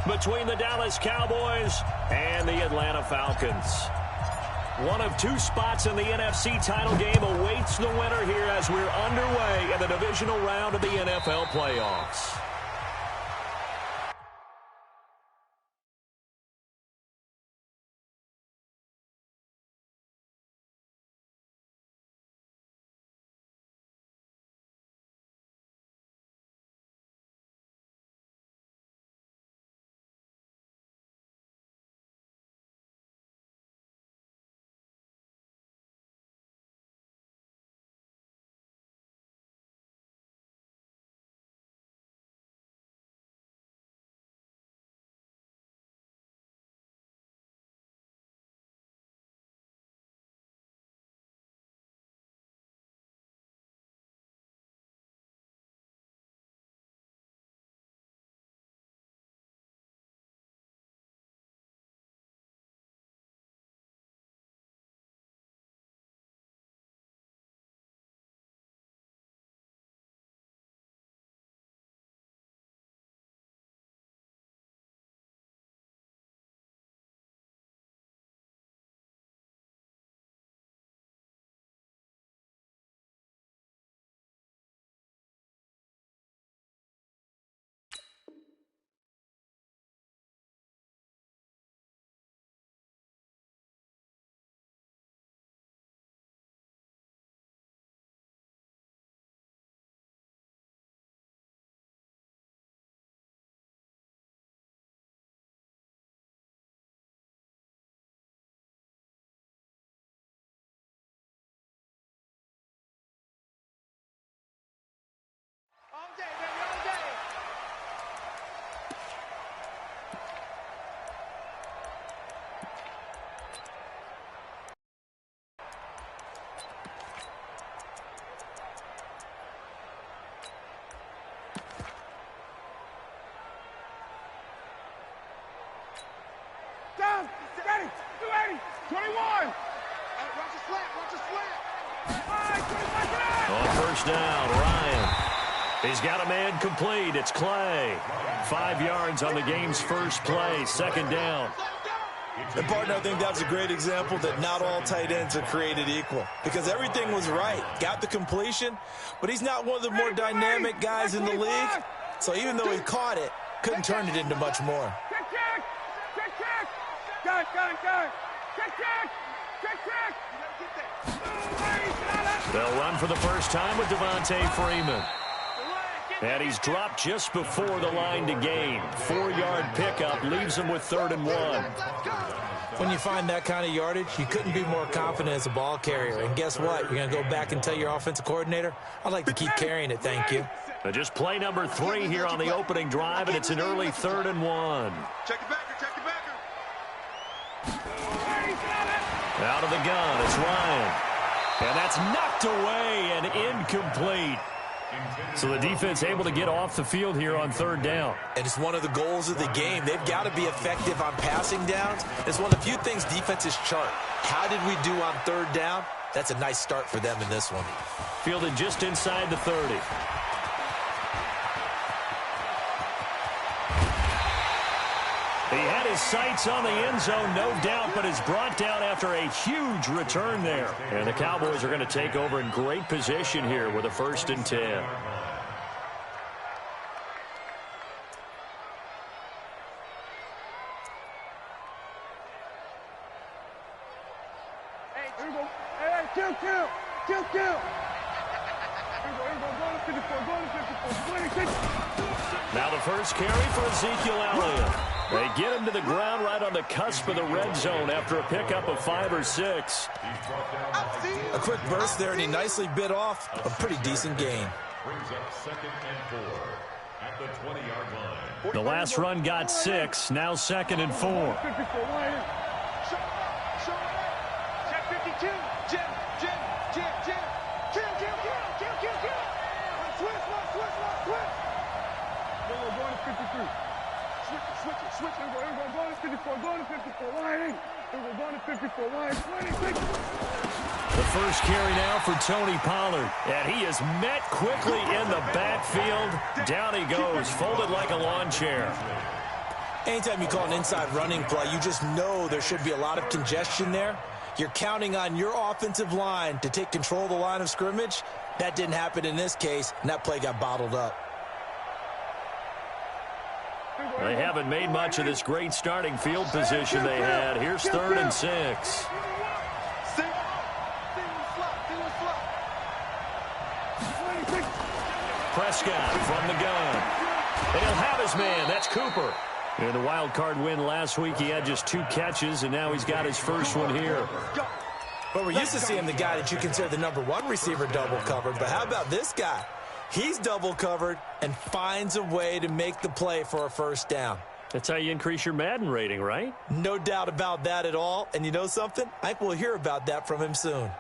between the Dallas Cowboys and the Atlanta Falcons. One of two spots in the NFC title game awaits the winner here as we're underway in the divisional round of the NFL playoffs. Down, ready, 280, 21. Watch the slant, watch the slant. On first down, Ryan. He's got a man complete. It's Clay. 5 yards on the game's first play. Second down. And, partner, I think that was a great example that not all tight ends are created equal because everything was right. Got the completion, but he's not one of the more dynamic guys in the league. So even though he caught it, couldn't turn it into much more. Got it. They'll run for the first time with Devontae Freeman. And he's dropped just before the line to gain. 4-yard pickup leaves him with 3rd and 1. When you find that kind of yardage, you couldn't be more confident as a ball carrier. And guess what? You're going to go back and tell your offensive coordinator, I'd like to keep carrying it, thank you. Just play number 3 here on the opening drive, and it's an early 3rd and 1. Check it back. Out of the gun, it's Ryan. And that's knocked away and incomplete. So the defense able to get off the field here on 3rd down. And it's one of the goals of the game. They've got to be effective on passing downs. It's one of the few things defenses chart. How did we do on 3rd down? That's a nice start for them in this one. Fielded just inside the 30. He had his sights on the end zone, no doubt, but is brought down after a huge return there. And the Cowboys are going to take over in great position here with a 1st and 10. Hey, here we go. Hey, kill. Here we go. Go to 54. Now the first carry for Ezekiel Elliott. They get him to the ground right on the cusp of the red zone after a pickup of 5 or 6. A quick burst there, and he nicely bit off a pretty decent gain. Brings up 2nd and 4 at the 20-yard line. The last run got 6, now 2nd and 4. Check 52. Jim. Kill. Switch. We're going to 53. Switch. We're going to 54. Going to 54. Line. We're going to 54. Line. 26. The first carry now for Tony Pollard. And he is met quickly in the backfield. Down he goes, folded like a lawn chair. Anytime you call an inside running play, you just know there should be a lot of congestion there. You're counting on your offensive line to take control of the line of scrimmage. That didn't happen in this case, and that play got bottled up. They haven't made much of this great starting field position they had. Here's 3rd and 6. Prescott from the gun. And he'll have his man. That's Cooper. In the wild card win last week, he had just 2 catches, and now he's got his first one here. But we're used to seeing the guy that you consider the #1 receiver double covered. But how about this guy? He's double covered and finds a way to make the play for a first down. That's how you increase your Madden rating, right? No doubt about that at all. And you know something? I think we'll hear about that from him soon.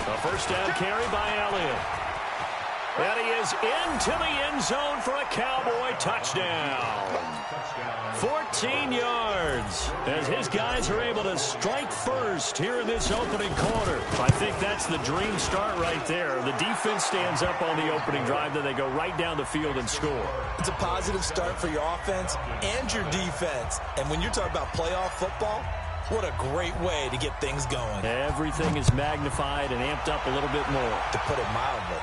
A first down carry by Elliott. And he is into the end zone for a Cowboy touchdown. 14 yards as his guys are able to strike first here in this opening quarter. I think that's the dream start right there. The defense stands up on the opening drive, then they go right down the field and score. It's a positive start for your offense and your defense. And when you're talking about playoff football, what a great way to get things going. Everything is magnified and amped up a little bit more. To put it mildly.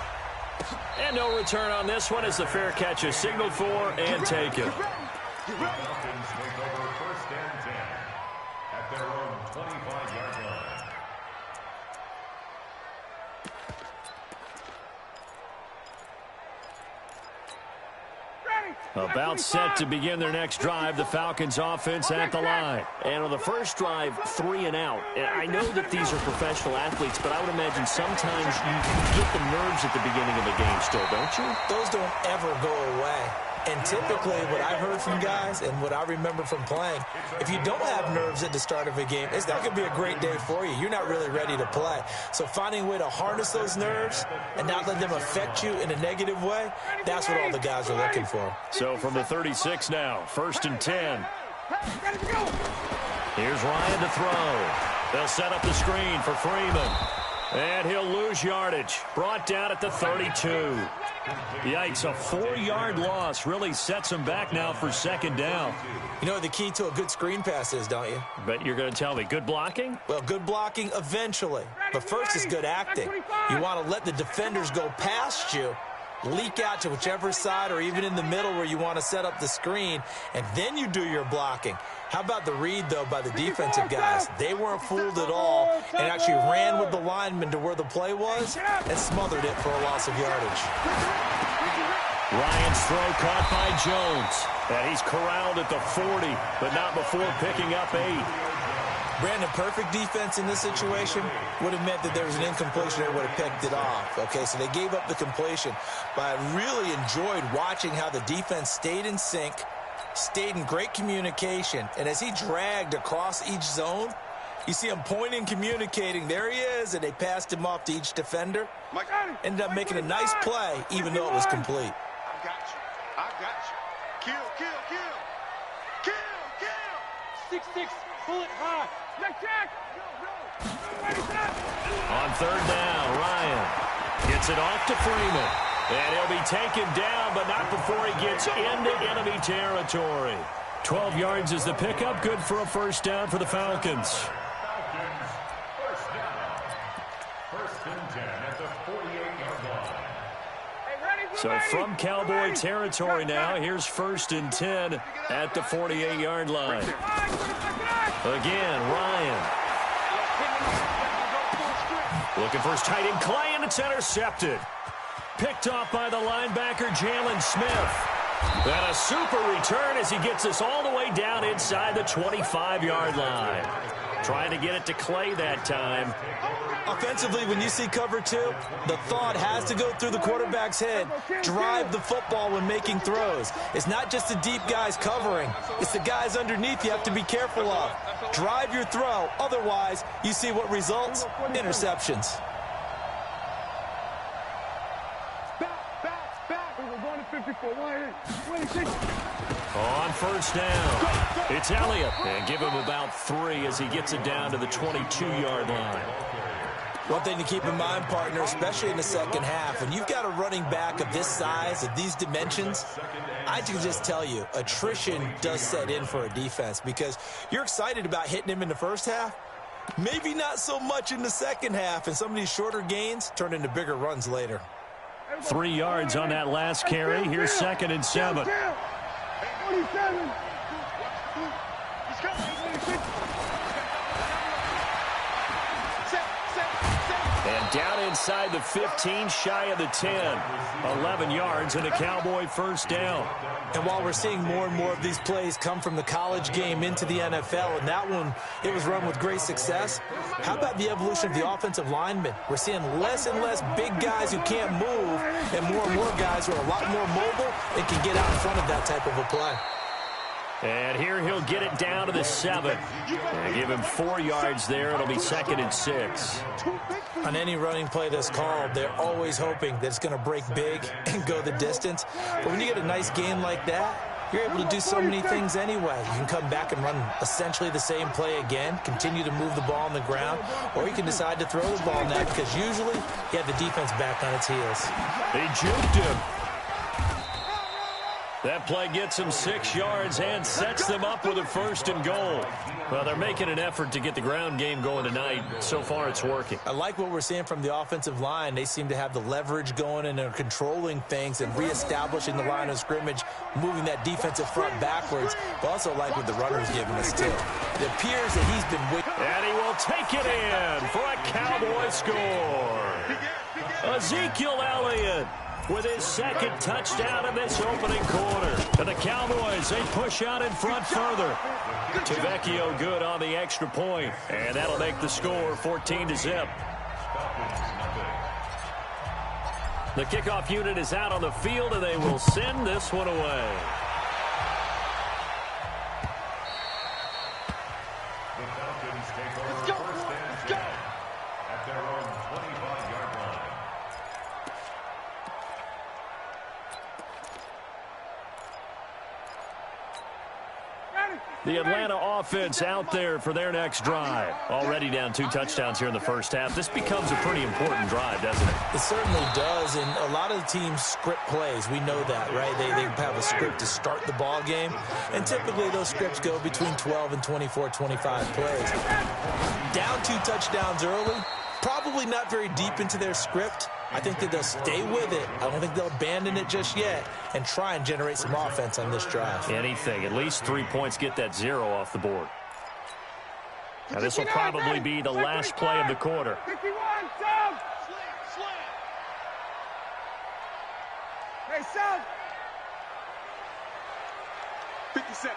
And no return on this one as the fair catch is signaled for and taken. Falcons take over 1st and 10 at their own 25-yard line. About set to begin their next drive, the Falcons offense at the line. And on the first drive, 3 and out. I know that these are professional athletes, but I would imagine sometimes you get the nerves at the beginning of the game still, don't you? Those don't ever go away. And typically what I've heard from guys and what I remember from playing, if you don't have nerves at the start of a game, it's not going to be a great day for you. You're not really ready to play. So finding a way to harness those nerves and not let them affect you in a negative way, that's what all the guys are looking for. So from the 36 now, 1st and 10. Here's Ryan to throw. They'll set up the screen for Freeman. And he'll lose yardage. Brought down at the 32. Yikes, a 4-yard loss really sets him back now for 2nd down. You know what the key to a good screen pass is, don't you? Bet you're going to tell me. Good blocking? Well, good blocking eventually. But first is good acting. You want to let the defenders go past you, leak out to whichever side or even in the middle where you want to set up the screen, and then you do your blocking. How about the read, though, by the defensive guys? They weren't fooled at all and actually ran with the lineman to where the play was and smothered it for a loss of yardage. Ryan's throw caught by Jones. And he's corralled at the 40, but not before picking up 8. Brandon, perfect defense in this situation would have meant that there was an incompletion. They would have picked it off. Okay, so they gave up the completion. But I really enjoyed watching how the defense stayed in sync, stayed in great communication, and as he dragged across each zone, you see him pointing, communicating. There he is, and they passed him off to each defender. Ended up making a nice play, even though it was complete. I got you. I got you. Kill, kill, kill. Kill, kill. 6-6, bullet high. Check. On 3rd down, Ryan gets it off to Freeman. And he'll be taken down, but not before he gets into enemy territory. 12 yards is the pickup. Good for a first down for the Falcons. Falcons, first down. 1st and 10 at the 48-yard line. So from Cowboy territory now, here's 1st and 10 at the 48-yard line. Again, Ryan. Looking for his tight end, Clay, and it's intercepted. Picked off by the linebacker, Jalen Smith. And a super return as he gets us all the way down inside the 25-yard line. Trying to get it to Clay that time. Offensively, when you see cover 2, the thought has to go through the quarterback's head. Drive the football when making throws. It's not just the deep guys covering. It's the guys underneath you have to be careful of. Drive your throw. Otherwise, you see what results? Interceptions. Back. We're going to 54. 26. On first down, it's Elliott. And give him about 3 as he gets it down to the 22-yard line. One thing to keep in mind, partner, especially in the second half, when you've got a running back of this size, of these dimensions, I can just tell you, attrition does set in for a defense because you're excited about hitting him in the first half. Maybe not so much in the second half, and some of these shorter gains turn into bigger runs later. 3 yards on that last carry. Here's 2nd and 7. 27. And down inside the 15, shy of the 10. 11 yards and a Cowboy first down. And while we're seeing more and more of these plays come from the college game into the NFL, and that one, it was run with great success, how about the evolution of the offensive linemen? We're seeing less and less big guys who can't move and more guys who are a lot more mobile and can get out in front of that type of a play. And here he'll get it down to the 7. And give him 4 yards there. It'll be 2nd and 6. On any running play that's called, they're always hoping that it's going to break big and go the distance. But when you get a nice gain like that, you're able to do so many things anyway. You can come back and run essentially the same play again, continue to move the ball on the ground, or you can decide to throw the ball now because usually you have the defense back on its heels. They juked him. That play gets them 6 yards and sets them up with a 1st and goal. Well, they're making an effort to get the ground game going tonight. So far, it's working. I like what we're seeing from the offensive line. They seem to have the leverage going and they're controlling things and reestablishing the line of scrimmage, moving that defensive front backwards. But also like what the runner's giving us, too. It appears that he's been waiting. And he will take it in for a Cowboy score. Ezekiel Elliott with his 2nd touchdown in this opening quarter. And the Cowboys, they push out in front further. Tavecchio good on the extra point, and that'll make the score 14-0. The kickoff unit is out on the field, and they will send this one away. The Falcons take over first and 10 at their own 25-yard line. The Atlanta offense out there for their next drive. Already down 2 touchdowns here in the first half. This becomes a pretty important drive, doesn't it? It certainly does, and a lot of the teams script plays. We know that, right? They have a script to start the ball game, and typically those scripts go between 12 and 24, 25 plays. Down 2 touchdowns early, probably not very deep into their script. I think that they'll stay with it. I don't think they'll abandon it just yet and try and generate some offense on this drive. Anything. At least 3 points, get that 0 off the board. Now this will probably be the last play of the quarter. 51, Sub! Hey, Sub! 57.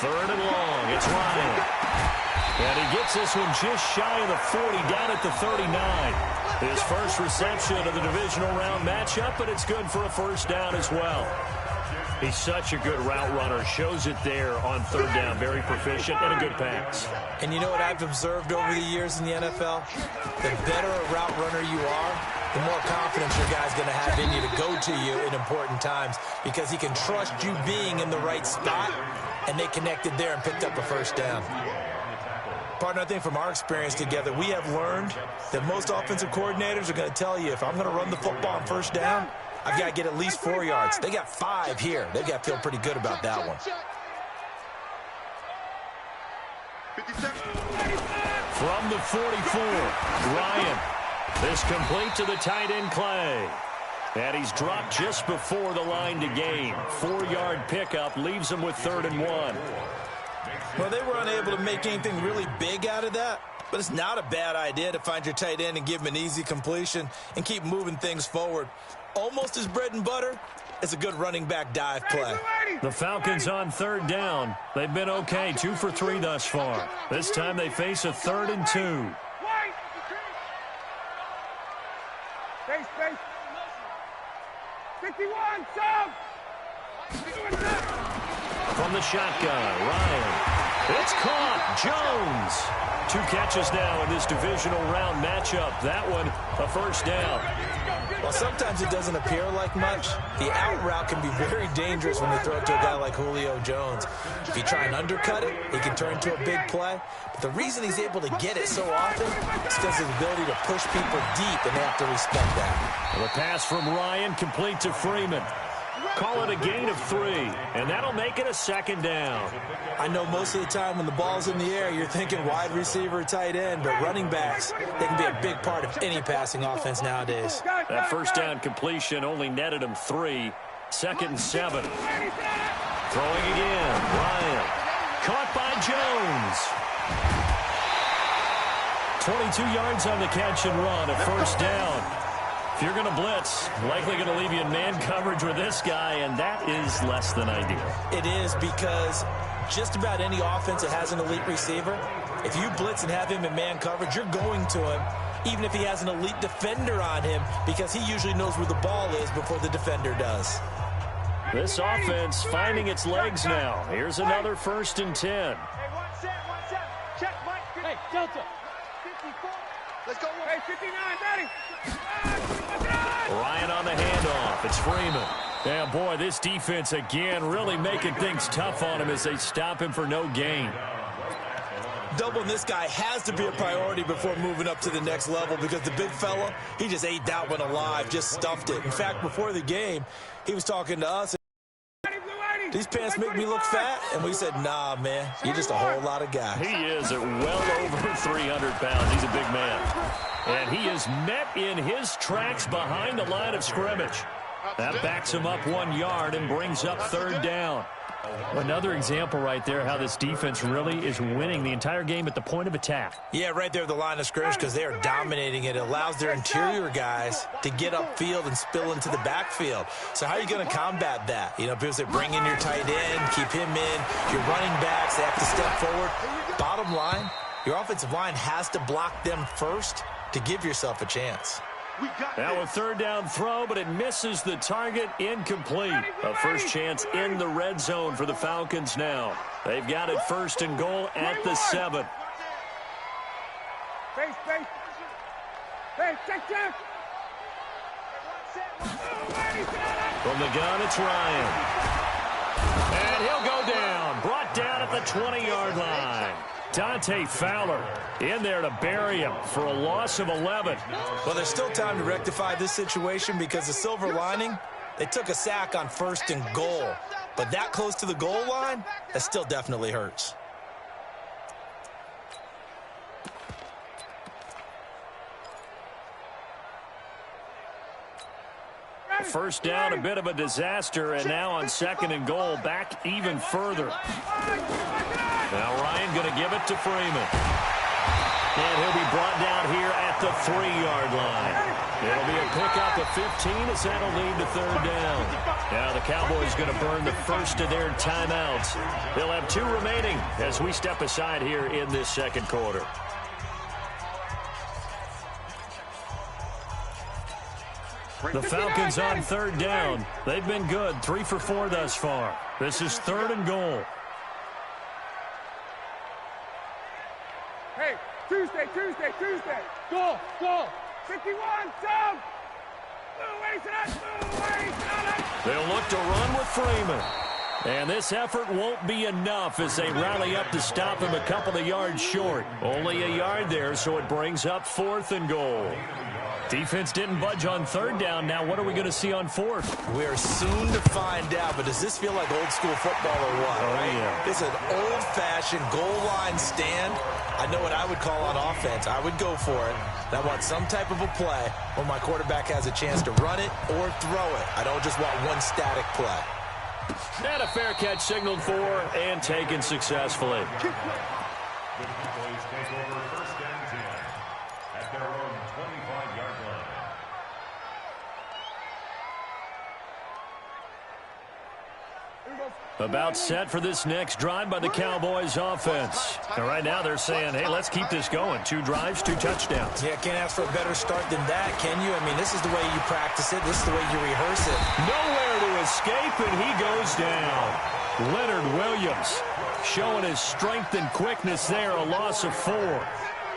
3rd and long. It's Ryan. And he gets this one just shy of the 40, down at the 39. His first reception of the divisional round matchup, but it's good for a first down as well. He's such a good route runner. Shows it there on 3rd down. Very proficient and a good pass. And you know what I've observed over the years in the NFL? The better a route runner you are, the more confidence your guy's going to have in you to go to you in important times because he can trust you being in the right spot, and they connected there and picked up a first down. Partner, I think from our experience together, we have learned that most offensive coordinators are going to tell you, if I'm going to run the football on first down, I've got to get at least 4 yards. They got 5 here. They've got to feel pretty good about that one. From the 44, Ryan. This complete to the tight end, Clay. And he's dropped just before the line to gain. 4-yard pickup leaves him with 3rd and 1. Well, they were unable to make anything really big out of that, but it's not a bad idea to find your tight end and give him an easy completion and keep moving things forward. Almost as bread and butter as a good running back dive play. The Falcons on 3rd down. They've been okay, 2 for 3 thus far. This time they face a 3rd and 2. Space. 51, Sub! From the shotgun, Ryan. It's caught. Jones. 2 catches now in this divisional round matchup. That one, a first down. Well, sometimes it doesn't appear like much. The out route can be very dangerous when you throw it to a guy like Julio Jones. If you try and undercut it, he can turn into a big play. But the reason he's able to get it so often is because of his ability to push people deep, and they have to respect that. Well, the pass from Ryan complete to Freeman. Call it a gain of 3, and that'll make it a second down. I know most of the time when the ball's in the air, you're thinking wide receiver, tight end, but running backs, they can be a big part of any passing offense nowadays. That first down completion only netted him 3. 2nd and 7. Throwing again. Ryan. Caught by Jones. 22 yards on the catch and run. A first down. If you're going to blitz, likely going to leave you in man coverage with this guy, and that is less than ideal. It is, because just about any offense that has an elite receiver, if you blitz and have him in man coverage, you're going to him, even if he has an elite defender on him, because he usually knows where the ball is before the defender does. This offense finding its legs now. Here's another 1st and 10. Hey, 1 set. Check, Mike. Hey, Delta. 54. Let's go. Hey, 59, Daddy. Ryan on the handoff. It's Freeman. Yeah, boy, this defense again really making things tough on him as they stop him for no gain. Doubling this guy has to be a priority before moving up to the next level, because the big fella, he just ate that one alive, just stuffed it. In fact, before the game, he was talking to us. These pants make me look fat, and we said, nah, man, you're just a whole lot of guys. He is at well over 300 pounds. He's a big man. And he is met in his tracks behind the line of scrimmage. That backs him up 1 yard and brings up 3rd down. Another example right there how this defense really is winning the entire game at the point of attack. Yeah, right there at the line of scrimmage, because they are dominating it. It allows their interior guys to get upfield and spill into the backfield. So how are you going to combat that? You know, people say bring in your tight end, keep him in. Your running backs, they have to step forward. Bottom line, your offensive line has to block them first to give yourself a chance. Now a 3rd down throw, but it misses the target. Incomplete. A first chance in the red zone for the Falcons now. They've got it 1st and goal at the 7. Face. Hey, check. From the gun, it's Ryan. And he'll go down. Brought down at the 20-yard line. Dante Fowler in there to bury him for a loss of 11. Well, there's still time to rectify this situation, because the silver lining, they took a sack on 1st and goal. But that close to the goal line, that still definitely hurts. First down, a bit of a disaster, and now on 2nd and goal, back even further. Now Ryan going to give it to Freeman. And he'll be brought down here at the 3-yard line. It'll be a pickup of 15 as that'll lead to 3rd down. Now the Cowboys going to burn the first of their timeouts. They'll have 2 remaining as we step aside here in this 2nd quarter. The Falcons on 3rd down. They've been good, 3 for 4 thus far. This is 3rd and goal. Hey, Tuesday. Go. 51, down. They'll look to run with Freeman. And this effort won't be enough as they rally up to stop him a couple of yards short. Only a yard there, so it brings up 4th and goal. Defense didn't budge on 3rd down. Now what are we going to see on 4th? We are soon to find out, but does this feel like old school football or what? Oh, right? yeah. It's an old-fashioned goal line stand. I know what I would call on offense. I would go for it. And I want some type of a play where my quarterback has a chance to run it or throw it. I don't just want one static play. And a fair catch signaled for and taken successfully. About set for this next drive by the Cowboys offense. And right now they're saying, hey, let's keep this going. 2 drives, 2 touchdowns. Yeah, can't ask for a better start than that, can you? I mean, this is the way you practice it. This is the way you rehearse it. Nowhere to escape, and he goes down. Leonard Williams showing his strength and quickness there, a loss of 4.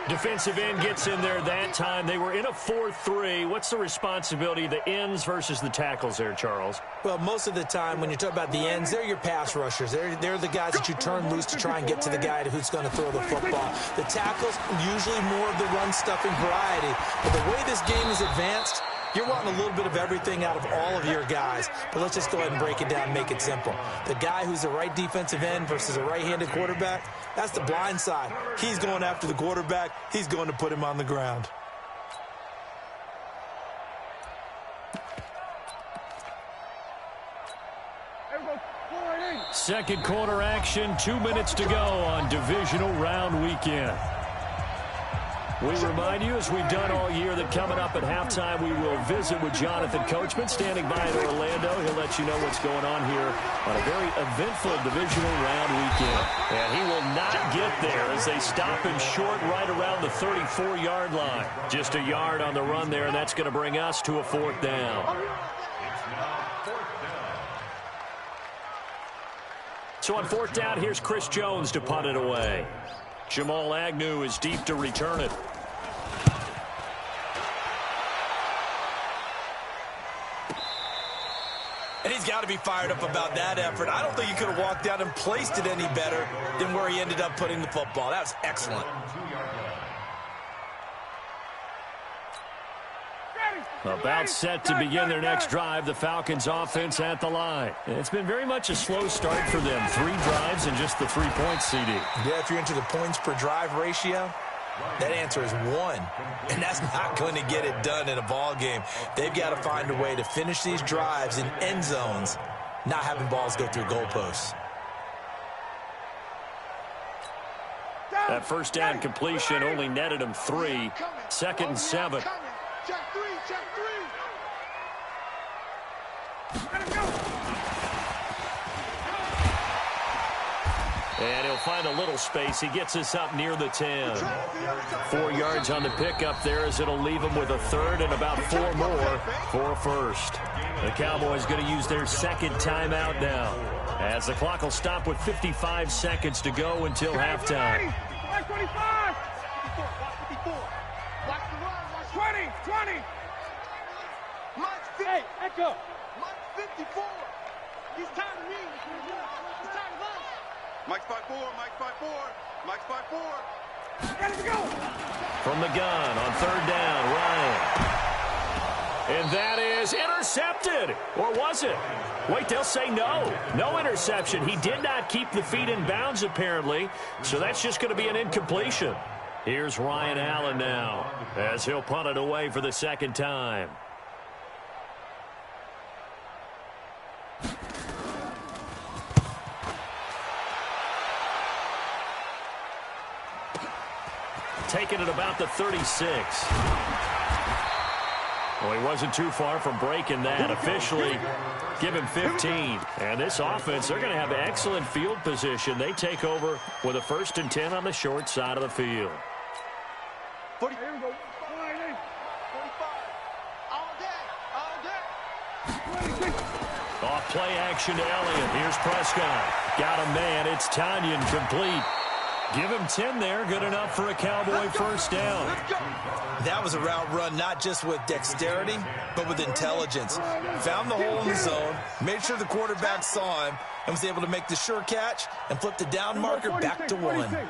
Defensive end gets in there that time. They were in a 4-3. What's the responsibility of the ends versus the tackles there, Charles? Well, most of the time when you talk about the ends, they're your pass rushers. They're the guys that you turn loose to try and get to the guy who's going to throw the football. The tackles, usually more of the run-stuffing variety. But the way this game is advanced, you're wanting a little bit of everything out of all of your guys. But let's just go ahead and break it down and make it simple. The guy who's the right defensive end versus a right-handed quarterback, that's the blind side. He's going after the quarterback. He's going to put him on the ground. Second quarter action, 2 minutes to go on divisional round weekend. We remind you, as we've done all year, that coming up at halftime, we will visit with Jonathan Coachman, standing by in Orlando. He'll let you know what's going on here on a very eventful divisional round weekend. And he will not get there as they stop him short right around the 34-yard line. Just a yard on the run there, and that's going to bring us to a 4th down. So on 4th down, here's Chris Jones to punt it away. Jamal Agnew is deep to return it. And he's got to be fired up about that effort. I don't think he could have walked out and placed it any better than where he ended up putting the football. That was excellent. About set to begin their next drive, the Falcons offense at the line. It's been very much a slow start for them. 3 drives and just the 3 points, CD. Yeah, if you're into the points per drive ratio, that answer is 1. And that's not going to get it done in a ball game. They've got to find a way to finish these drives in end zones, not having balls go through goalposts. That first down completion only netted them 3. 2nd and 7. Check 3, check 3. Let him go. And he'll find a little space. He gets us up near the 10. 4 yards on the pickup there, as it'll leave him with a 3rd and about 4 more for a 1st. The Cowboys going to use their 2nd timeout now, as the clock will stop with 55 seconds to go until halftime. 25. 54. 20. Mike's 50. Hey, echo. Mike's 54. He's tired of me. He's tired of us. Mike's 5'4. Mike's 5'4. Mike's 5'4. Let's go. From the gun on 3rd down, Ryan. And that is intercepted. Or was it? Wait, they'll say no. No interception. He did not keep the feet in bounds, apparently. So that's just going to be an incompletion. Here's Ryan Allen now, as he'll punt it away for the 2nd time. Taking it about the 36. Well, he wasn't too far from breaking that. Officially, give him 15. And this offense, they're going to have excellent field position. They take over with a 1st and 10 on the short side of the field. 40. Here we go. 45. All day. Off play action to Elliott. Here's Prescott. Got a man. It's Tanyan complete. Give him 10 there. Good enough for a Cowboy 1st down. That was a route run not just with dexterity, but with intelligence. Found the hole in the zone, made sure the quarterback saw him, and was able to make the sure catch and flip the down marker back to 1. 45 to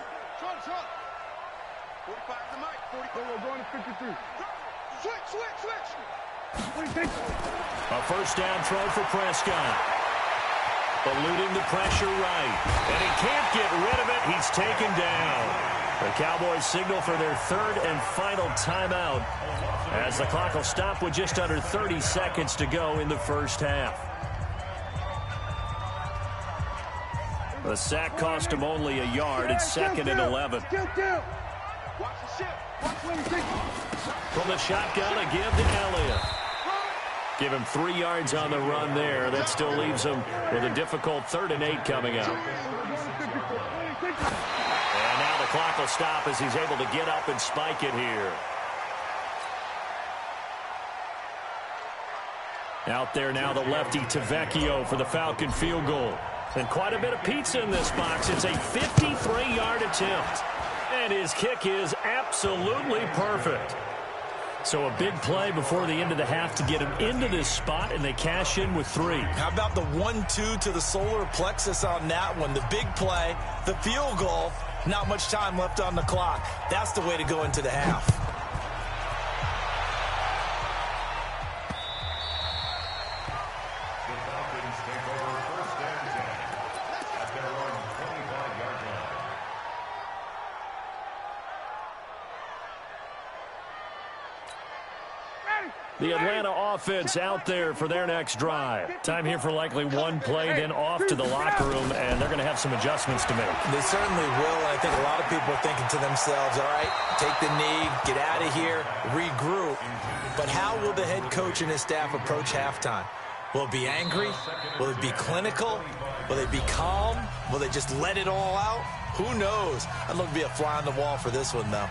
Mike. 44. We're going to 53. Switch. A 1st down throw for Prescott. Eluding the pressure right. And he can't get rid of it. He's taken down. The Cowboys signal for their 3rd and final timeout, as the clock will stop with just under 30 seconds to go in the 1st half. The sack cost him only a yard. It's 2nd and 11. From the shotgun, a give to Elliott. Give him 3 yards on the run there. That still leaves him with a difficult 3rd and 8 coming up. And now the clock will stop as he's able to get up and spike it here. Out there now, the lefty Tavecchio for the Falcon field goal. And quite a bit of pizza in this box. It's a 53-yard attempt. And his kick is absolutely perfect. So a big play before the end of the half to get him into this spot, and they cash in with 3. How about the 1-2 to the solar plexus on that one? The big play, the field goal, not much time left on the clock. That's the way to go into the half. The Falcons take over first and 10 at their own 25-yard line. The Atlanta offense out there for their next drive. Time here for likely one play, then off to the locker room, and they're going to have some adjustments to make. They certainly will, and I think a lot of people are thinking to themselves, all right, take the knee, get out of here, regroup. But how will the head coach and his staff approach halftime? Will it be angry? Will it be clinical? Will they be calm? Will they just let it all out? Who knows? I'd love to be a fly on the wall for this one, though.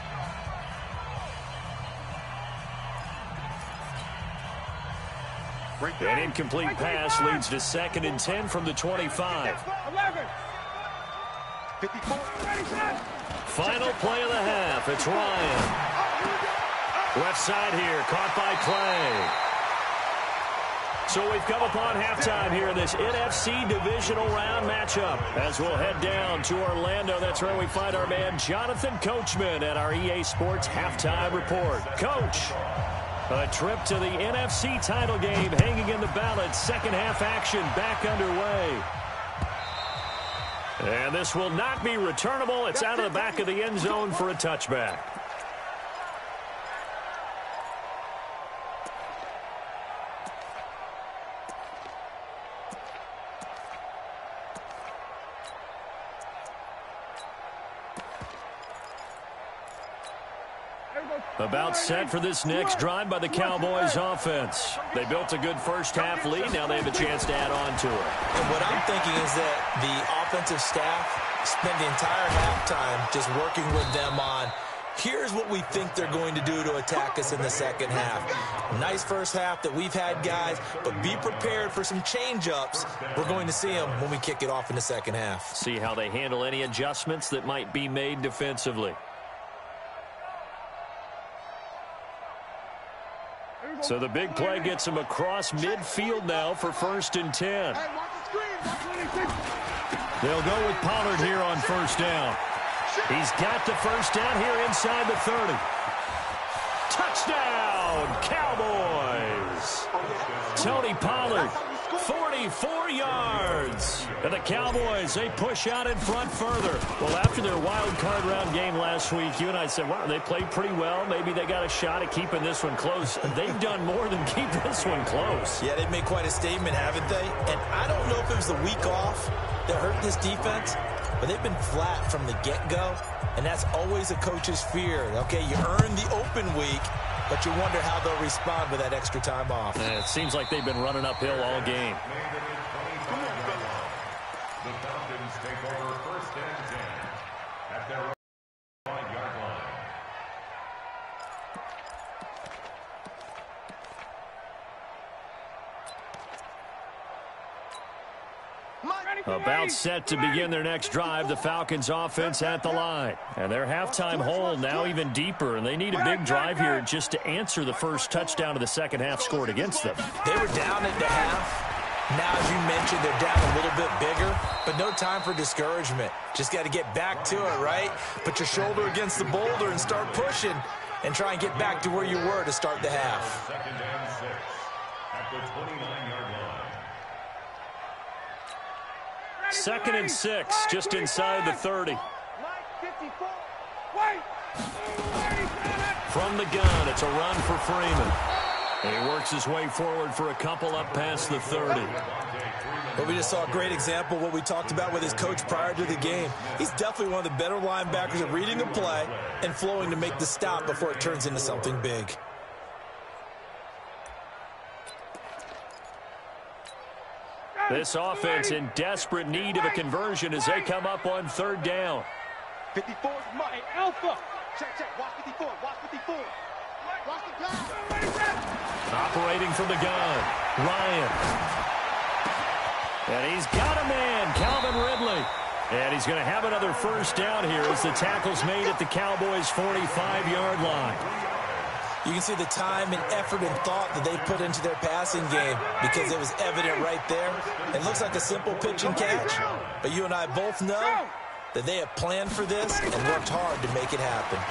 An incomplete pass leads to 2nd and 10 from the 25. 54. Final play of the half. It's Ryan. Left side here, caught by Clay. So we've come upon halftime here in this NFC divisional round matchup. As we'll head down to Orlando, that's where we find our man Jonathan Coachman at our EA Sports Halftime Report. Coach, a trip to the NFC title game hanging in the balance. Second half action back underway. And this will not be returnable. It's out of the back of the end zone for a touchback. About set for this next drive by the Cowboys offense. They built a good first half lead. Now they have a chance to add on to it. And what I'm thinking is that the offensive staff spent the entire halftime just working with them on, here's what we think they're going to do to attack us in the second half. Nice first half that we've had, guys, but be prepared for some change-ups. We're going to see them when we kick it off in the second half. See how they handle any adjustments that might be made defensively. So the big play gets him across midfield now for 1st and 10. They'll go with Pollard here on first down. He's got the first down here inside the 30. Touchdown, Cowboys! Tony Pollard, 44 yards. And the Cowboys, they push out in front further. Well, after their wild card round game last week, you and I said, wow, they played pretty well. Maybe they got a shot at keeping this one close. They've done more than keep this one close. Yeah, they've made quite a statement, haven't they? And I don't know if it was the week off that hurt this defense, but they've been flat from the get-go, and that's always a coach's fear. Okay, you earn the open week, but you wonder how they'll respond with that extra time off. And it seems like they've been running uphill all game. The Falcons take over first and 10 at their own 5-yard line. About set to begin their next drive, the Falcons offense at the line. And their halftime hole now even deeper, and they need a big drive here just to answer the first touchdown of the second half scored against them. They were down at the half. Now, as you mentioned, they're down a little bit bigger, but no time for discouragement. Just got to get back to it, right? Put your shoulder against the boulder and start pushing and try and get back to where you were to start the half. 2nd and 6 at the 29-yard line. 2nd and 6, just inside the 30. From the gun, it's a run for Freeman. And he works his way forward for a couple up past the 30. But we just saw a great example of what we talked about with his coach prior to the game. He's definitely one of the better linebackers at reading the play and flowing to make the stop before it turns into something big. This offense in desperate need of a conversion as they come up on 3rd down. 54 is Mike. Alpha. Check. Watch 54. Watch 54. Watch the pass. Operating from the gun, Ryan. And he's got a man, Calvin Ridley. And he's going to have another first down here as the tackle's made at the Cowboys' 45-yard line. You can see the time and effort and thought that they put into their passing game because it was evident right there. It looks like a simple pitch and catch, but you and I both know that they have planned for this and worked hard to make it happen.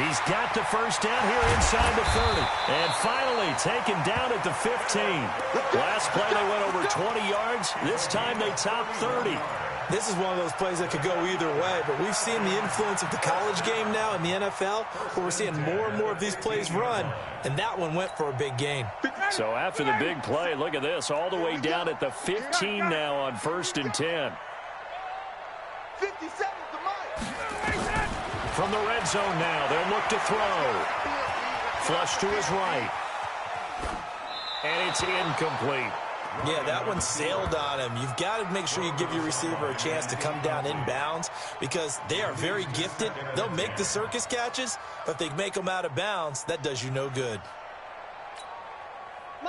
He's got the first down here inside the 30. And finally taken down at the 15. Last play they went over 20 yards. This time they topped 30. This is one of those plays that could go either way, but we've seen the influence of the college game now in the NFL, where we're seeing more and more of these plays run, and that one went for a big gain. So after the big play, look at this, all the way down at the 15 now on 1st and 10. 50 seconds to Mike. From the red zone now, they'll look to throw. Flush to his right. And it's incomplete. Yeah, that one sailed on him. You've got to make sure you give your receiver a chance to come down inbounds because they are very gifted. They'll make the circus catches, but if they make them out of bounds, that does you no good.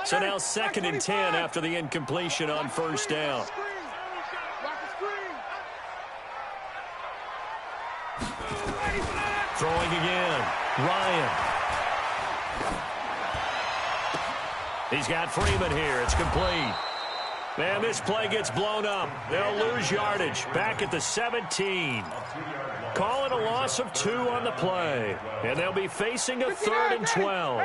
So now 2nd and 10 after the incompletion on 1st down. Throwing again. Ryan. He's got Freeman here. It's complete. Man, this play gets blown up. They'll lose yardage. Back at the 17. Call it a loss of 2 on the play. And they'll be facing a 3rd and 12.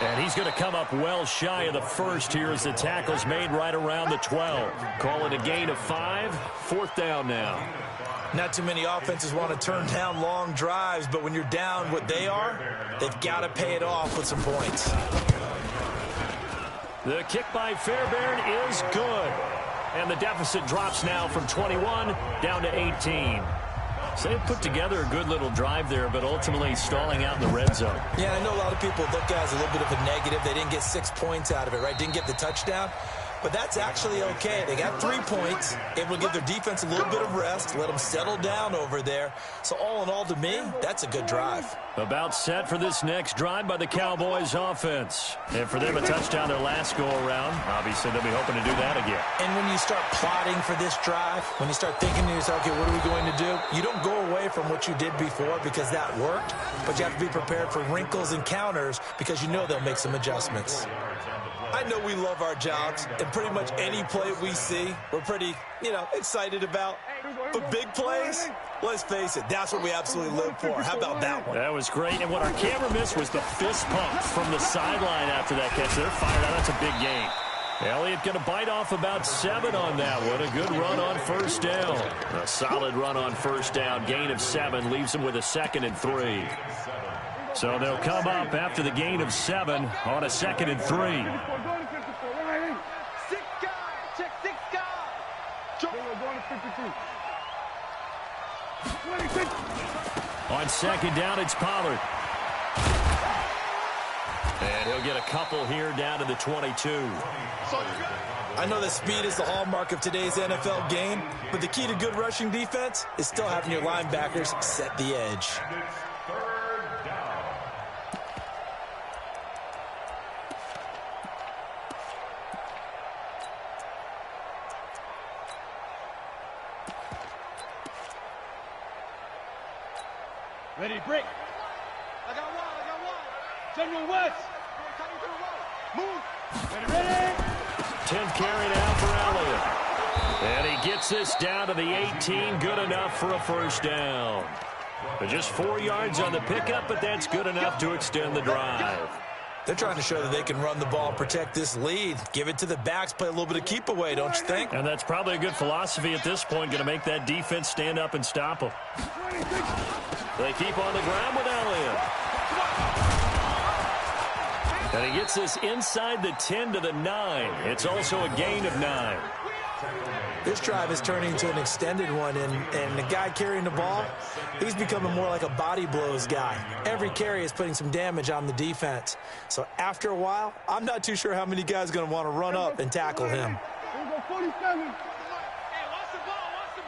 And he's going to come up well shy of the first here as the tackle's made right around the 12. Call it a gain of 5. 4th down now. Not too many offenses want to turn down long drives, but when you're down what they are, they've got to pay it off with some points. The kick by Fairbairn is good. And the deficit drops now from 21 down to 18. So they put together a good little drive there, but ultimately stalling out in the red zone. Yeah, I know a lot of people look at it as a little bit of a negative. They didn't get 6 points out of it, right? Didn't get the touchdown. But that's actually okay. They got 3 points, able to give their defense a little bit of rest, let them settle down over there. So all in all, to me, that's a good drive. About set for this next drive by the Cowboys offense. And for them, a touchdown their last go-around. Obviously, they'll be hoping to do that again. And when you start plotting for this drive, when you start thinking to yourself, okay, what are we going to do? You don't go away from what you did before because that worked, but you have to be prepared for wrinkles and counters because you know they'll make some adjustments. I know we love our jobs, and pretty much any play we see, we're pretty, excited about. But big plays, let's face it, that's what we absolutely live for. How about that one? That was great, and what our camera missed was the fist pump from the sideline after that catch. They're fired out. That's a big gain. Elliott going to bite off about 7 on that one. A good run on 1st down. A solid run on 1st down. Gain of 7 leaves him with a 2nd and 3. So they'll come up after the gain of 7 on a 2nd and 3. On 2nd down, it's Pollard. And he'll get a couple here down to the 22. I know that speed is the hallmark of today's NFL game, but the key to good rushing defense is still having your linebackers set the edge. Ready, break. I got one. General West. Move. Ready. 10th carry now for Elliott. And he gets this down to the 18. Good enough for a 1st down. But just 4 yards on the pickup, but that's good enough to extend the drive. They're trying to show that they can run the ball, protect this lead, give it to the backs, play a little bit of keep away, don't you think? And that's probably a good philosophy at this point, going to make that defense stand up and stop them. They keep on the ground with Elliott. And he gets this inside the 10 to the 9. It's also a gain of 9. This drive is turning into an extended one, and the guy carrying the ball, he's becoming more like a body blows guy. Every carry is putting some damage on the defense. So after a while, I'm not too sure how many guys are going to want to run up and tackle him. Hey, watch the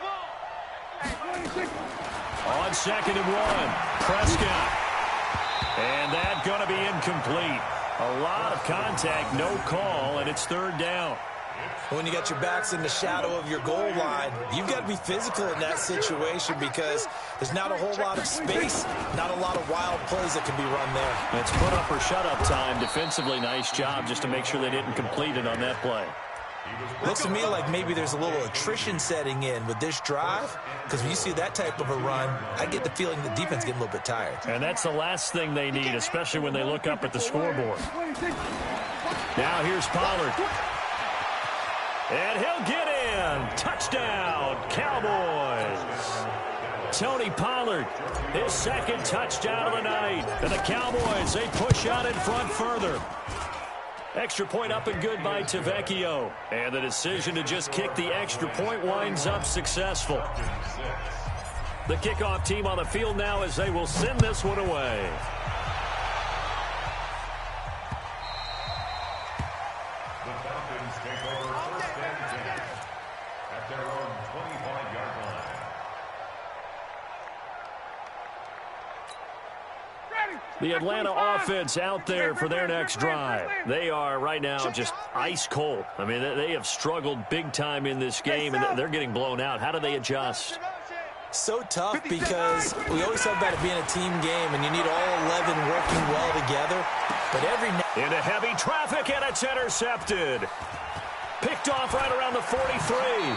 ball. On 2nd and 1, Prescott. And that's going to be incomplete. A lot of contact, no call, and it's 3rd down. When you got your backs in the shadow of your goal line, you've got to be physical in that situation because there's not a whole lot of space, not a lot of wild plays that can be run there. It's put up or shut up time. Defensively, nice job just to make sure they didn't complete it on that play. Looks to me like maybe there's a little attrition setting in with this drive, because when you see that type of a run, I get the feeling the defense getting a little bit tired. And that's the last thing they need, especially when they look up at the scoreboard. Now here's Pollard. And he'll get in. Touchdown, Cowboys. Tony Pollard, his 2nd touchdown of the night. And the Cowboys, they push out in front further. Extra point up and good by Tavecchio. And the decision to just kick the extra point winds up successful. The kickoff team on the field now as they will send this one away. The Falcons take over 1st and 10 at their own 25-yard line. The Atlanta offense out there for their next drive. They are right now just ice cold. I mean, they have struggled big time in this game, and they're getting blown out. How do they adjust? So tough because we always talk about it being a team game, and you need all 11 working well together. But into heavy traffic, and it's intercepted. Picked off right around the 43.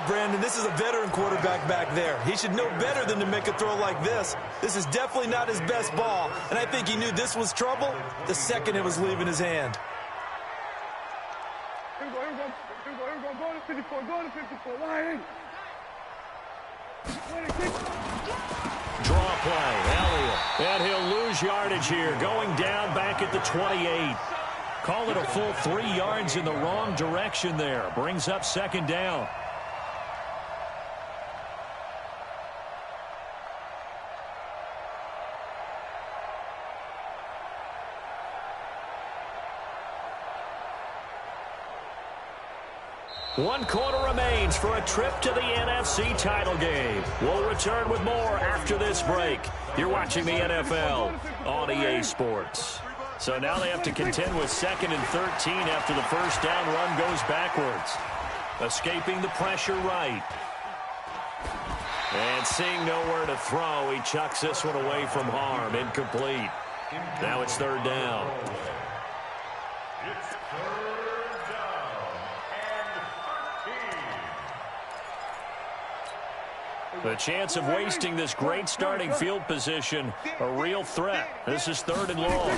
Brandon, this is a veteran quarterback back there. He should know better than to make a throw like this. This is definitely not his best ball, and I think he knew this was trouble the second it was leaving his hand. Here we go. Go to 54. Go to 54. Line. Draw play, Elliott. And he'll lose yardage here, going down back at the 28. Call it a full 3 yards in the wrong direction there. Brings up 2nd down. One quarter remains for a trip to the NFC title game. We'll return with more after this break. You're watching the NFL on EA Sports. So now they have to contend with 2nd and 13 after the first down run goes backwards. Escaping the pressure right. And seeing nowhere to throw, he chucks this one away from harm. Incomplete. Now it's 3rd down. It's 3rd down and 13. The chance of wasting this great starting field position, a real threat. This is 3rd and long.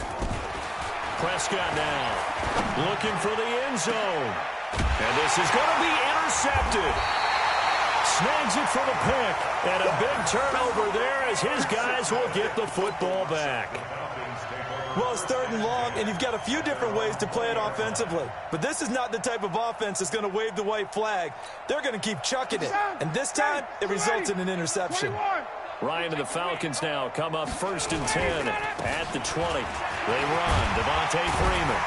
Prescott now looking for the end zone. And this is going to be intercepted. Snags it for the pick. And a big turnover there as his guys will get the football back. Well, it's 3rd and long, and you've got a few different ways to play it offensively. But this is not the type of offense that's going to wave the white flag. They're going to keep chucking it. And this time, it results in an interception. Ryan and the Falcons now come up 1st and 10 at the 20. They run. Devontae Freeman.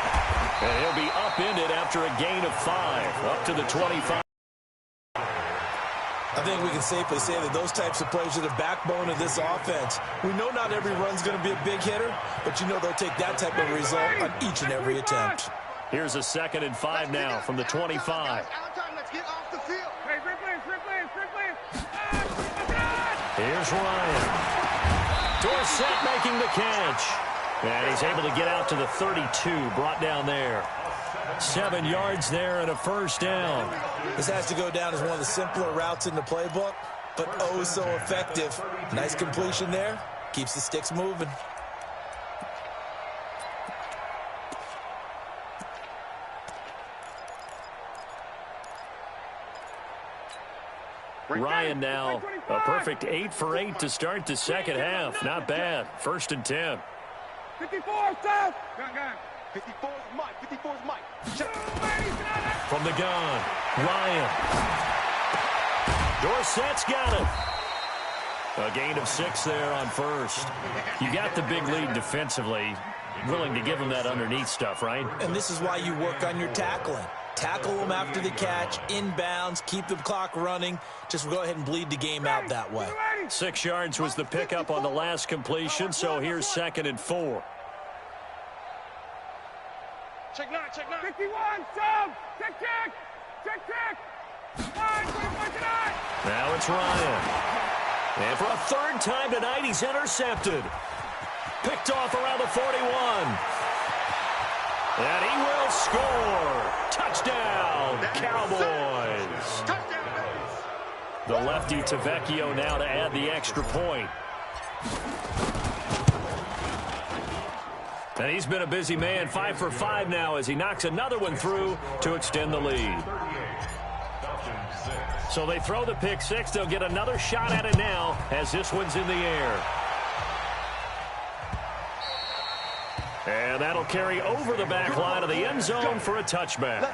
And he'll be upended after a gain of 5 up to the 25. I think we can safely say that those types of plays are the backbone of this offense. We know not every run's going to be a big hitter, but you know they'll take that type of result on each and every attempt. Here's a 2nd and 5 now from the 25. Here's Ryan. Dorsett making the catch. And he's able to get out to the 32, brought down there. 7 yards there and a 1st down. This has to go down as one of the simpler routes in the playbook, but oh so effective. Nice completion there. Keeps the sticks moving. Ryan now a perfect 8 for 8 to start the second half. Not bad. 1st and 10. 54, stop! 54's Mike. 54's Mike. From the gun, Ryan. Dorsett's got it. A gain of 6 there on 1st. You got the big lead defensively. Willing to give him that underneath stuff, right? And this is why you work on your tackling. Tackle them after the catch, inbounds, keep the clock running. Just go ahead and bleed the game out that way. 6 yards was the pickup on the last completion, so here's 2nd and 4. Check 9, check 9. 51, sub. Check. Now it's Ryan. And for a 3rd time tonight, he's intercepted. Picked off around the 41. And he will score. Touchdown, Cowboys. The lefty Tavecchio now to add the extra point. And he's been a busy man, 5 for 5 now as he knocks another one through to extend the lead. So they throw the pick 6. They'll get another shot at it now as this one's in the air. And that'll carry over the back line of the end zone for a touchback.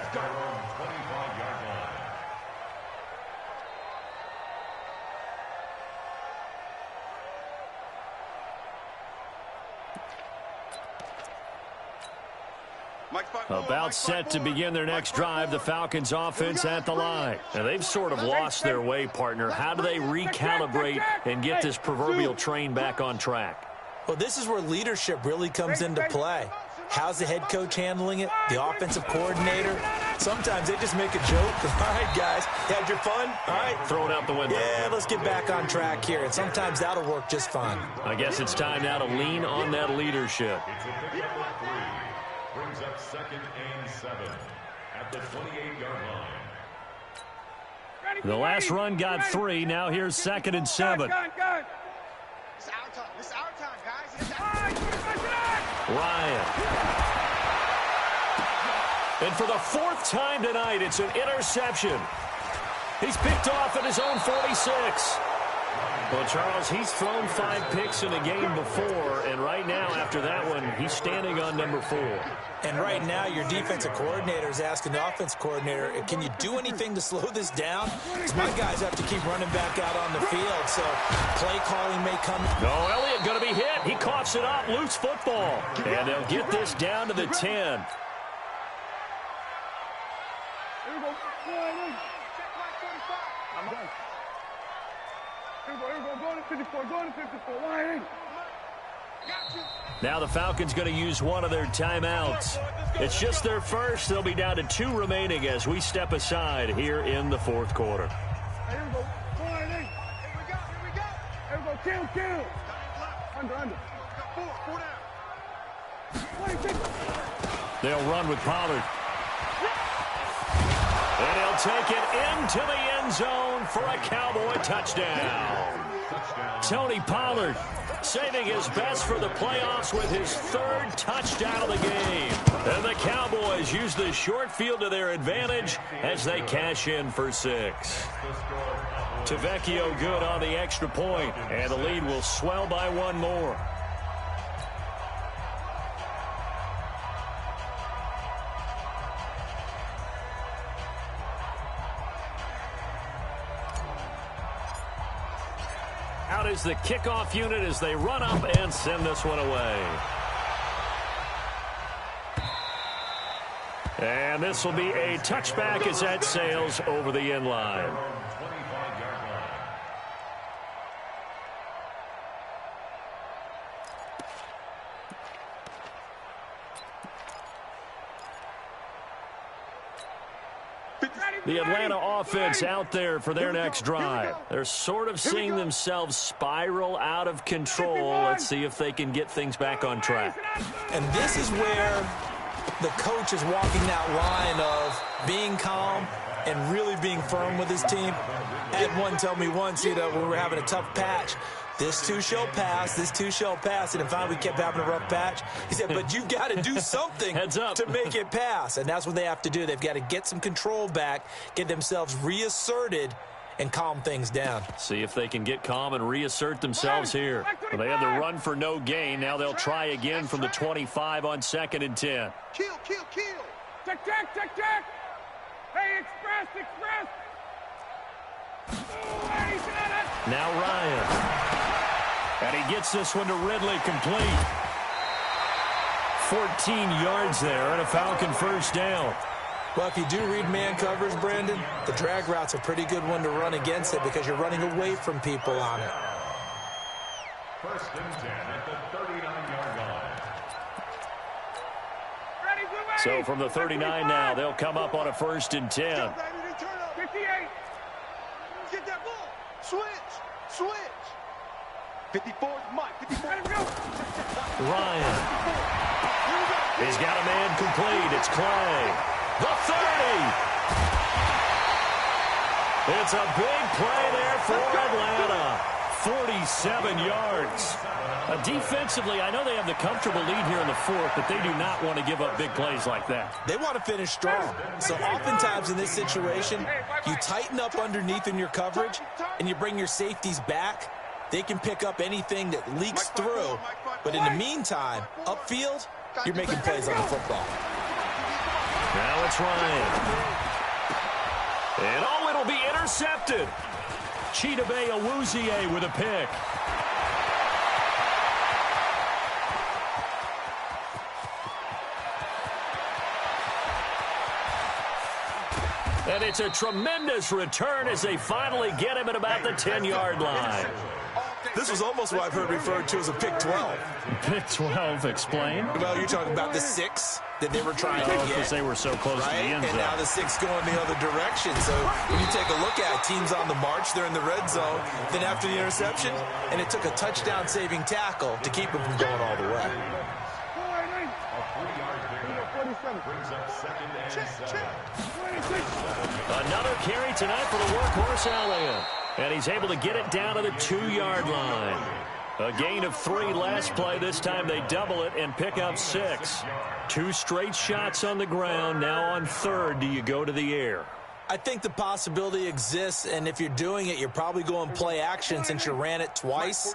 About set to begin their next drive, the Falcons offense at the line. And they've sort of lost their way, partner. How do they recalibrate and get this proverbial train back on track? Well, this is where leadership really comes into play. How's the head coach handling it? The offensive coordinator? Sometimes they just make a joke. All right, guys, you had your fun? All right. Throw it out the window. Yeah, let's get back on track here. And sometimes that'll work just fine. I guess it's time now to lean on that leadership. It's a pickup of 3. Brings up 2nd and 7 at the 28-yard line. The last run got 3. Now here's 2nd and 7. It's our time. It's our time, guys. It's our time. Ryan. And for the 4th time tonight, it's an interception. He's picked off at his own 46. Well, Charles, he's thrown 5 picks in a game before, and right now, after that one, he's standing on number 4. And right now, your defensive coordinator is asking the offense coordinator, can you do anything to slow this down? Because my guys have to keep running back out on the field, so play calling may come. No, Elliott going to be hit. He coughs it up, loose football. And they'll get this down to the 10. Here we go. I'm done. Here we go. Go to 54. Go to 54. Line in. Now the Falcons going to use one of their timeouts. It's just their first. They'll be down to 2 remaining as we step aside here in the 4th quarter. Here we go. Line in. Here we go. Here we go. Kill. Under. 4 down. 26. They'll run with Pollard. And he'll take it into the end zone for a Cowboy touchdown. Tony Pollard saving his best for the playoffs with his 3rd touchdown of the game. And the Cowboys use the short field to their advantage as they cash in for 6. Tavecchio good on the extra point, and the lead will swell by 1 more. Out is the kickoff unit as they run up and send this one away. And this will be a touchback as that sails over the end line. The Atlanta offense out there for their next drive. They're sort of seeing themselves spiral out of control. Let's see if they can get things back on track. And this is where the coach is walking that line of being calm and really being firm with his team. I had one tell me once, when we were having a tough patch, this too shall pass, this too shall pass. And finally we kept having a rough patch. He said, but you've got to do something to make it pass. And that's what they have to do. They've got to get some control back, get themselves reasserted, and calm things down. See if they can get calm and reassert themselves here. Well, they had the run for no gain. Now they'll try again from the 25 on 2nd and 10. Kill. Check. Hey, express. Now Ryan. And he gets this one to Ridley complete. 14 yards there and a Falcon 1st down. Well, if you do read man coverage, Brandon, the drag route's a pretty good one to run against it because you're running away from people on it. First and 10 at the 39-yard line. So from the 39 now, they'll come up on a first and 10. 58. Get that ball. Switch. 54 is Mike. 54. Ryan. He's got a man complete. It's Clay. The 30. It's a big play there for Atlanta. 47 yards. Defensively, I know they have the comfortable lead here in the fourth, but they do not want to give up big plays like that. They want to finish strong. So oftentimes in this situation, you tighten up underneath in your coverage, and you bring your safeties back. They can pick up anything that leaks through. But in the meantime, upfield, you're making plays on the football. Now it's Ryan. And oh, it'll be intercepted. Chidobe Awuzie with a pick. And it's a tremendous return as they finally get him at about the 10-yard line. This was almost what I've heard referred to as a pick 12. Pick 12, explain. Well, you're talking about the 6 that they were trying to get. Because they were so close to the end zone. And now the 6 going the other direction. So when you take a look at it, teams on the march, they're in the red zone. Then after the interception, and it took a touchdown-saving tackle to keep them from going all the way. Brings up second and 7. Another carry tonight for the workhorse Elliott. And he's able to get it down to the 2-yard line. A gain of 3 last play. This time they double it and pick up 6. 2 straight shots on the ground. Now on third, do you go to the air? I think the possibility exists, and if you're doing it, you're probably going play action since you ran it twice.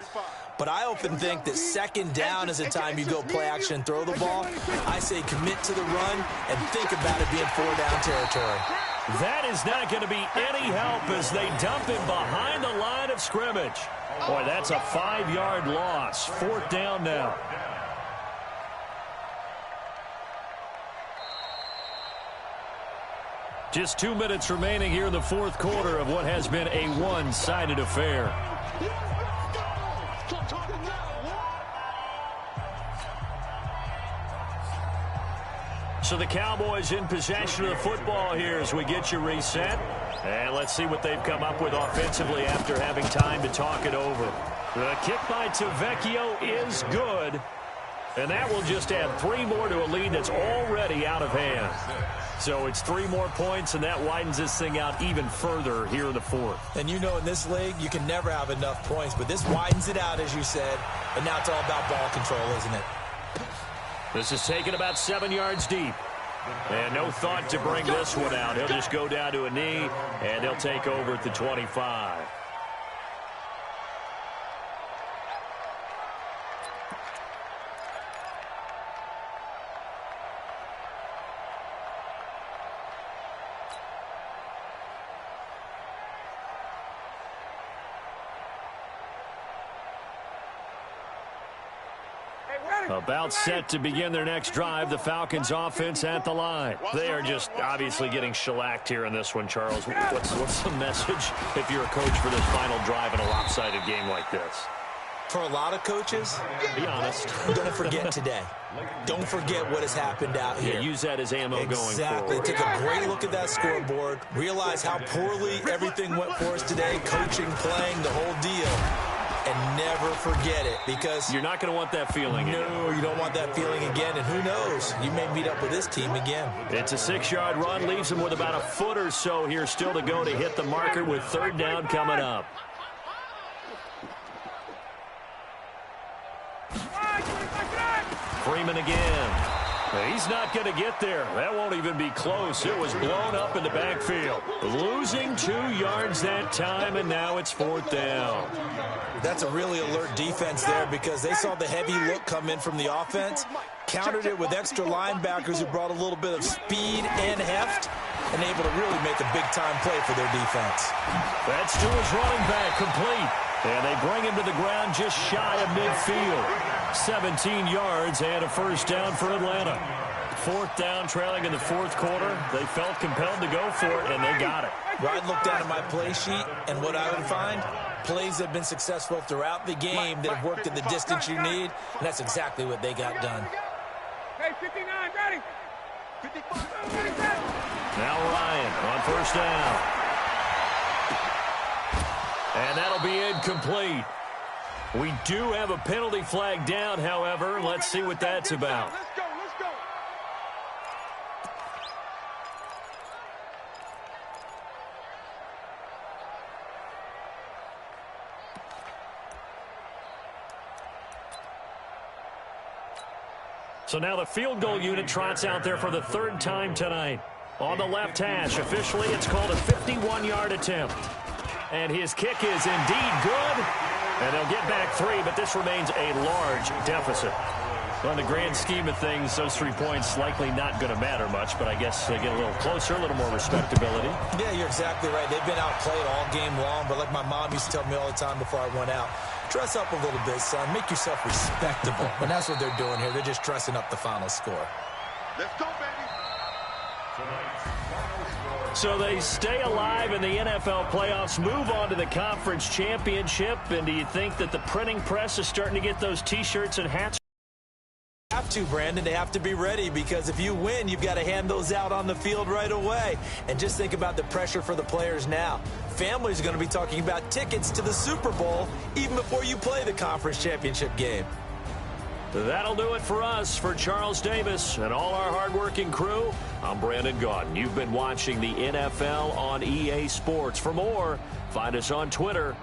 But I often think that second down is a time you go play action and throw the ball. I say commit to the run and think about it being 4-down territory. That is not going to be any help as they dump him behind the line of scrimmage. Boy, that's a 5-yard loss. 4th down now. Just 2 minutes remaining here in the fourth quarter of what has been a one-sided affair. So the Cowboys in possession of the football here as we get you reset. And let's see what they've come up with offensively after having time to talk it over. The kick by Tavecchio is good. And that will just add 3 more to a lead that's already out of hand. So it's 3 more points, and that widens this thing out even further here in the fourth. And you know in this league, you can never have enough points, but this widens it out, as you said. And now it's all about ball control, isn't it? This is taken about 7 yards deep. And no thought to bring this one out. He'll just go down to a knee, and they'll take over at the 25. About set to begin their next drive, the Falcons offense at the line. They are just obviously getting shellacked here in this one, Charles. What's the message if you're a coach for this final drive in a lopsided game like this? For a lot of coaches, be honest. Don't forget today. Don't forget what has happened out here. Yeah, use that as ammo going forward. Exactly. Take a great look at that scoreboard. Realize how poorly everything went for us today. Coaching, playing, the whole deal. And never forget it, because you're not going to want that feeling again. No, you don't want that feeling again. And who knows? You may meet up with this team again. It's a 6-yard run. Leaves them with about a foot or so here still to go to hit the marker with 3rd down coming up. Freeman again. He's not going to get there. That won't even be close. It was blown up in the backfield. Losing 2 yards that time, and now it's 4th down. That's a really alert defense there because they saw the heavy look come in from the offense, countered it with extra linebackers who brought a little bit of speed and heft, and able to really make a big-time play for their defense. That's to his running back, complete. And they bring him to the ground just shy of midfield. 17 yards and a 1st down for Atlanta. 4th down, trailing in the 4th quarter. They felt compelled to go for it, and they got it. Well, I'd look down at my play sheet, and what I would find, plays have been successful throughout the game that have worked at the distance you need, and that's exactly what they got done. Hey, 59, ready. 55. Now Ryan on 1st down. And that'll be incomplete. We do have a penalty flag down, however. Let's see what that's about. Let's go, let's go. So now the field goal unit trots out there for the 3rd time tonight. On the left hash, officially it's called a 51-yard attempt. And his kick is indeed good. And they'll get back 3, but this remains a large deficit. Well, in the grand scheme of things, those 3 points likely not going to matter much, but I guess they get a little closer, a little more respectability. Yeah, you're exactly right. They've been outplayed all game long, but like my mom used to tell me all the time before I went out, dress up a little bit, son. Make yourself respectable. And that's what they're doing here. They're just dressing up the final score. Let's go, baby. So they stay alive in the NFL playoffs, move on to the conference championship. And do you think that the printing press is starting to get those T-shirts and hats? They have to, Brandon. They have to be ready, because if you win, you've got to hand those out on the field right away. And just think about the pressure for the players now. Families are going to be talking about tickets to the Super Bowl even before you play the conference championship game. That'll do it for us. For Charles Davis and all our hardworking crew, I'm Brandon Gaudin. You've been watching the NFL on EA Sports. For more, find us on Twitter